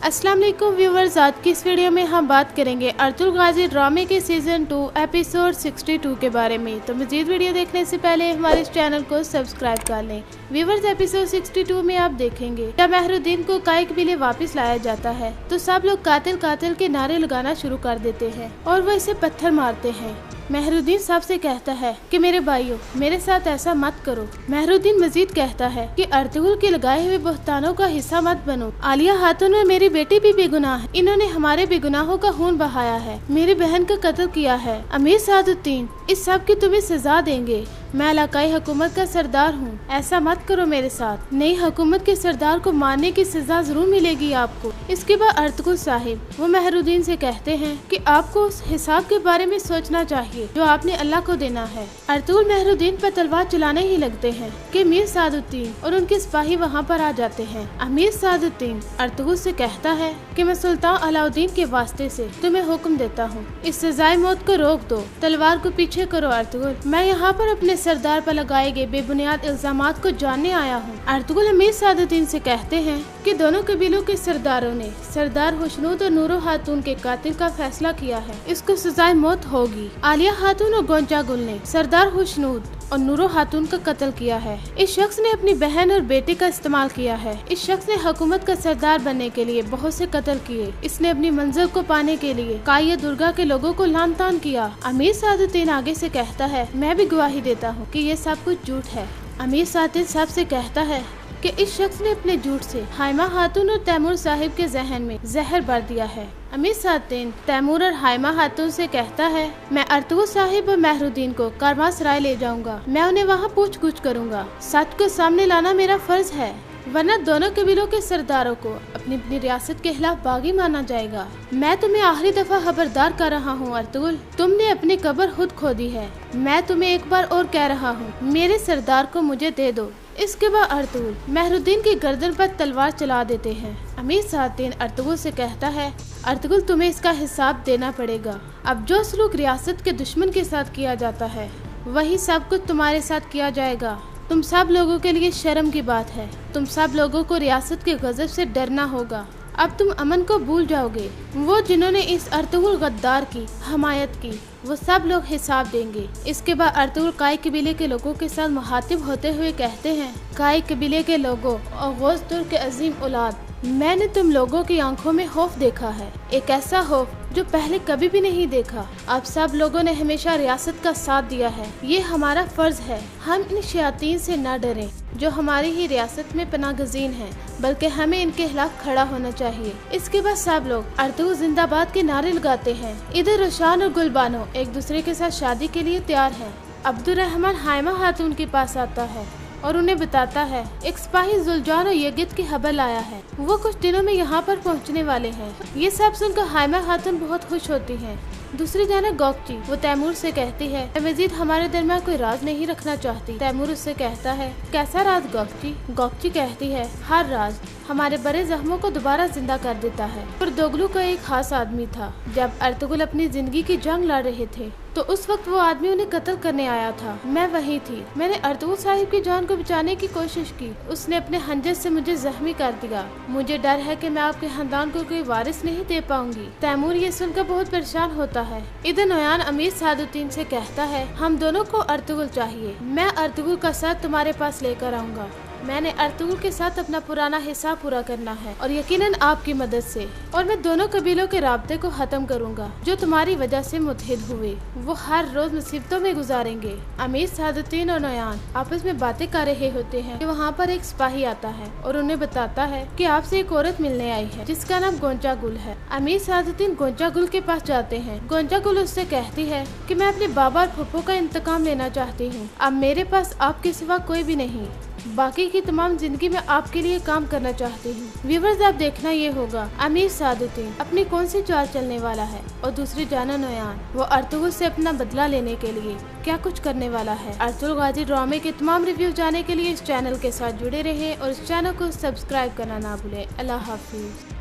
अस्सलाम वालेकुम व्यूवर्स, आज की इस वीडियो में हम बात करेंगे अर्तुगरुल गाजी ड्रामे के सीजन 2 एपिसोड 62 के बारे में। तो मजीद वीडियो देखने से पहले हमारे इस चैनल को सब्सक्राइब कर लें। व्यूवर्स, एपिसोड 62 में आप देखेंगे जब मेहरुद्दीन को काई कबीले वापस लाया जाता है तो सब लोग कातिल कातिल के नारे लगाना शुरू कर देते हैं और वो इसे पत्थर मारते हैं। मेहरुद्दीन सबसे कहता है कि मेरे भाइयों, मेरे साथ ऐसा मत करो। मेहरुद्दीन मजीद कहता है कि अर्तुगरुल के लगाए हुए बहतानों का हिस्सा मत बनो। आलिया खातून और मेरी बेटी भी बेगुनाह है। इन्होंने हमारे बेगुनाहों का खून बहाया है, मेरी बहन का कत्ल किया है। अमीर सादुद्दीन इस सब की तुम्हें सजा देंगे। मैं इलाकाई हुकूमत का सरदार हूँ, ऐसा मत करो मेरे साथ। नई हुकूमत के सरदार को मारने की सजा जरूर मिलेगी आपको। इसके बाद अर्तुगरुल साहिब वो मेहरुद्दीन से कहते हैं कि आपको उस हिसाब के बारे में सोचना चाहिए जो आपने अल्लाह को देना है। अर्तुगरुल मेहरुद्दीन पर तलवार चलाने ही लगते हैं कि अमीर सादुद्दीन और उनके सिपाही वहाँ पर आ जाते हैं। अमीर सादुद्दीन अर्तुगरुल से कहता है कि मैं सुल्तान अलाउद्दीन के वास्ते से तुम्हें हुक्म देता हूँ, इस सजाए मौत को रोक दो, तलवार को पीछे करो अर्तुगरुल। मैं यहाँ पर अपने सरदार पर लगाए गए बेबुनियाद इल्जामात को जानने आया हूँ। अर्तुगरुल अमीर सादुद्दीन से कहते हैं कि दोनों कबीलों के सरदारों ने सरदार खुशनूद और नूरो खातून के कातिल का फैसला किया है, इसको सजाए मौत होगी। आलिया खातून और गोंचा गुल ने सरदार खुशनूद और नूरो खातून का कत्ल किया है। इस शख्स ने अपनी बहन और बेटे का इस्तेमाल किया है। इस शख्स ने हुकूमत का सरदार बनने के लिए बहुत से कत्ल किए। इसने अपनी मंजिल को पाने के लिए काया दुर्गा के लोगों को लान तान किया। अमीर सादुद्दीन आगे से कहता है, मैं भी गवाही देता हूँ कि ये सब कुछ झूठ है। अमीर सादुद्दीन साहब से कहता है कि इस शख्स ने अपने झूठ से हाइमा खातून और तैमूर साहिब के जहन में जहर भर दिया है। अमीर सादुद्दीन तैमूर और हाइमा खातून से कहता है, मैं अर्तुगरुल साहिब और मेहरुद्दीन को कारवांसराय ले जाऊंगा। मैं उन्हें वहाँ पूछ गुछ करूंगा। सच को सामने लाना मेरा फर्ज है, वरना दोनों कबीलों के सरदारों को अपनी अपनी रियासत के खिलाफ बागी माना जाएगा। मैं तुम्हें आखिरी दफा खबरदार कर रहा हूँ अर्तुगरुल, तुमने अपनी कब्र खुद खोदी है। मैं तुम्हें एक बार और कह रहा हूँ, मेरे सरदार को मुझे दे दो। इसके बाद अर्तुगरुल मेहरुद्दीन की गर्दन पर तलवार चला देते हैं। अमीर सादुद्दीन अर्तुगरुल से कहता है, अर्तुगरुल तुम्हें इसका हिसाब देना पड़ेगा। अब जो सलूक रियासत के दुश्मन के साथ किया जाता है वही सब कुछ तुम्हारे साथ किया जाएगा। तुम सब लोगों के लिए शर्म की बात है। तुम सब लोगों को रियासत के गजब से डरना होगा। अब तुम अमन को भूल जाओगे। वो जिन्होंने इस अर्तुगरुल गद्दार की हमायत की वो सब लोग हिसाब देंगे। इसके बाद अर्तुगरुल काई कबीले के लोगों के साथ मुखातिब होते हुए कहते हैं, काई कबीले के लोगों और गौस तुर्क के अजीम औलाद, मैंने तुम लोगों की आंखों में खौफ देखा है, एक ऐसा खौफ जो पहले कभी भी नहीं देखा। आप सब लोगों ने हमेशा रियासत का साथ दिया है, ये हमारा फर्ज है। हम इन शयातीन से न डरें जो हमारी ही रियासत में पनागजीन हैं, बल्कि हमें इनके खिलाफ खड़ा होना चाहिए। इसके बाद सब लोग अर्तुगरुल जिंदाबाद के नारे लगाते हैं। इधर रोशान और गुलबानो एक दूसरे के साथ शादी के लिए तैयार हैं। अब्दुर्रहमान हाइमा खातून के पास आता है और उन्हें बताता है एक सिपाही जुलजान और यगित की खबर लाया है, वो कुछ दिनों में यहाँ पर पहुँचने वाले हैं। ये सब सुनकर हाइमा खातून बहुत खुश होती हैं। दूसरी जानब गोकची वो तैमूर से कहती है, मैं मजीद हमारे दरमियान कोई राज नहीं रखना चाहती। तैमूर उससे कहता है, कैसा राज गोकची? गोकची कहती है, हर राज हमारे बड़े जख्मों को दोबारा जिंदा कर देता है। पर दोगलू का एक खास आदमी था। जब अर्तुगरुल अपनी जिंदगी की जंग लड़ रहे थे तो उस वक्त वो आदमी उन्हें कत्ल करने आया था। मैं वही थी। मैंने अर्तुगरुल साहिब की जान को बचाने की कोशिश की। उसने अपने हंजर से मुझे जख्मी कर दिया। मुझे डर है कि मैं आपके खानदान को कोई वारिस नहीं दे पाऊंगी। तैमूर ये सुनकर बहुत परेशान होता है। इधर नोयान अमीर सादुद्दीन से कहता है, हम दोनों को अर्तुगरुल चाहिए। मैं अर्तुगरुल का साथ तुम्हारे पास लेकर आऊंगा। मैंने अर्तुगरुल के साथ अपना पुराना हिसाब पूरा करना है और यकीनन आपकी मदद से, और मैं दोनों कबीलों के राब्ते को खत्म करूंगा जो तुम्हारी वजह से मुत्तहिद हुए। वो हर रोज मुसीबतों में गुजारेंगे। अमीर सादुद्दीन और नोयान आपस में बातें कर रहे होते हैं कि वहाँ पर एक सिपाही आता है और उन्हें बताता है कि आपसे एक औरत मिलने आई है जिसका नाम गोंचा गुल है। अमीर सादुद्दीन गोंचा गुल के पास जाते हैं। गोंचा गुल उससे कहती है कि मैं अपने बाबा और फुप्पो का इंतकाम लेना चाहती हूँ। अब मेरे पास आपके सिवा कोई भी नहीं, बाकी की तमाम जिंदगी में आपके लिए काम करना चाहती हूँ। व्यूवर्स, आप देखना ये होगा अमीर सादुद्दीन अपनी कौन सी चाल चलने वाला है और दूसरी जाना नोयान वो अर्तुगरुल से अपना बदला लेने के लिए क्या कुछ करने वाला है। अर्तुगरुल गाजी ड्रामे के तमाम रिव्यू जाने के लिए इस चैनल के साथ जुड़े रहे और इस चैनल को सब्सक्राइब करना ना भूले। अल्लाह हाफिज।